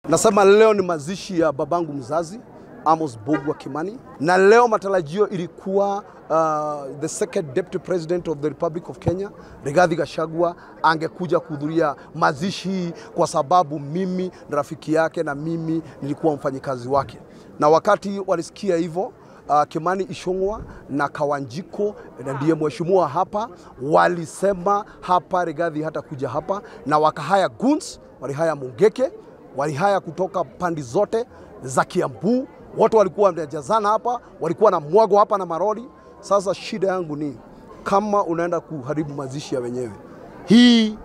Nasema leo ni mazishi ya babangu mzazi Amos Mbugua Kimani, na leo matarajio ilikuwa the second deputy president of the Republic of Kenya Rigathi Gachagua angekuja kuhudhuria mazishi, kwa sababu mimi ni rafiki yake na mimi nilikuwa mfanyikazi wake. Na wakati walisikia hivyo, Kimani Ichung'wah na Kawanjiko na ndiye mheshimiwa hapa, walisema hapa Rigathi hata kuja hapa, na wakahaya goons, walihaya Mungeke, walihaya kutoka pandi zote za Kiambu. Watu walikuwa wamejazana hapa, walikuwa na mwago hapa na maroli. Sasa shida yangu ni kama unaenda kuharibu mazishi ya wenyewe, hii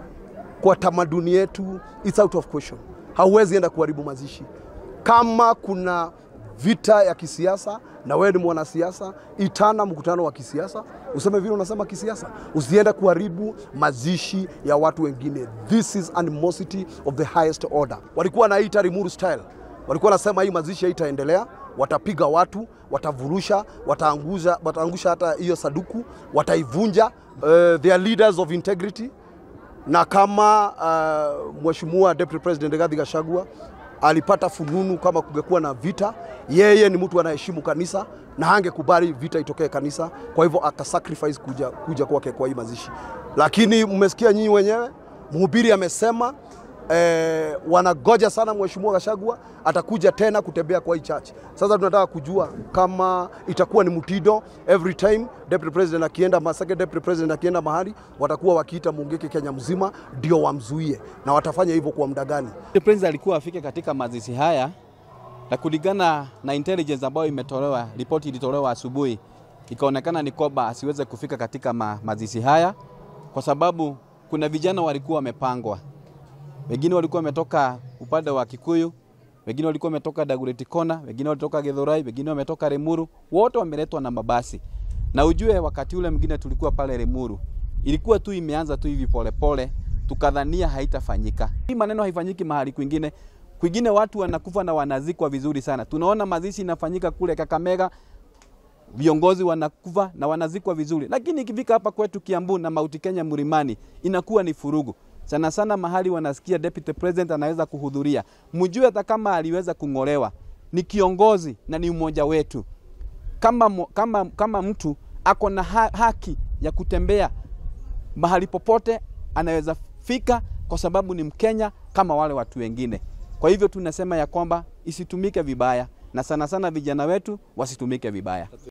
kwa tamaduni yetu it's out of question. Hauwezi enda kuharibu mazishi. Kama kuna vita ya kisiasa na wewe ni mwanasiasa, itana mkutano wa kisiasa, useme vile unasema kisiasa, usiende kuharibu mazishi ya watu wengine. This is animosity of the highest order. Walikuwa naita Limuru style. Walikuwa nasema hii mazishi haitaendelea, watapiga watu, watavurusha, wataangusha hata hiyo saduku, wataivunja. They are leaders of integrity. Na kama mheshimiwa deputy president Rigathi Gachagua alipata fununu kama kungekuwa na vita, yeye ni mtu anaheshimu kanisa na hangekubali vita itokee kanisa, kwa hivyo akasacrifice kuja kwake kwa hii mazishi. Lakini mmesikia nyinyi wenyewe, mhubiri amesema wanagoja sana mheshimiwa Gachagua atakuja tena kutembea kwa hii church. Sasa tunataka kujua kama itakuwa ni mtindo every time deputy president akienda, second deputy president akienda mahali, watakuwa wakiita Mungeke Kenya mzima ndio wamzuie, na watafanya hivyo kwa muda gani? Deputy president alikuwa afike katika mazishi haya, na kulingana na intelligence ambayo imetolewa, ripoti ilitolewa asubuhi, ikaonekana ni kwamba asiweze kufika katika mazishi haya kwa sababu kuna vijana walikuwa wamepangwa. Wengine walikuwa wametoka upande wa Kikuyu, wengine walikuwa wametoka Dagoretti Kona, wengine walitoka Githurai, wengine wametoka Limuru, wote wameletwa na mabasi. Na ujue wakati ule mwingine tulikuwa pale Limuru, ilikuwa tu imeanza tu hivi pole pole, tukadhania haitafanyika. Hii maneno haifanyiki mahali kwingine. Kwingine watu wanakufa na wanazikwa vizuri sana. Tunaona mazishi inafanyika kule Kakamega, viongozi wanakufa na wanazikwa vizuri. Lakini ikifika hapa kwetu Kiambu na Mount Kenya Mlimani, inakuwa ni furugu. Sana sana mahali wanasikia deputy president anaweza kuhudhuria, mjue hata kama aliweza kungolewa, ni kiongozi na ni mmoja wetu. Kama mtu ako na haki ya kutembea mahali popote, anaweza fika kwa sababu ni Mkenya kama wale watu wengine. Kwa hivyo tunasema ya kwamba isitumike vibaya, na sana sana vijana wetu wasitumike vibaya.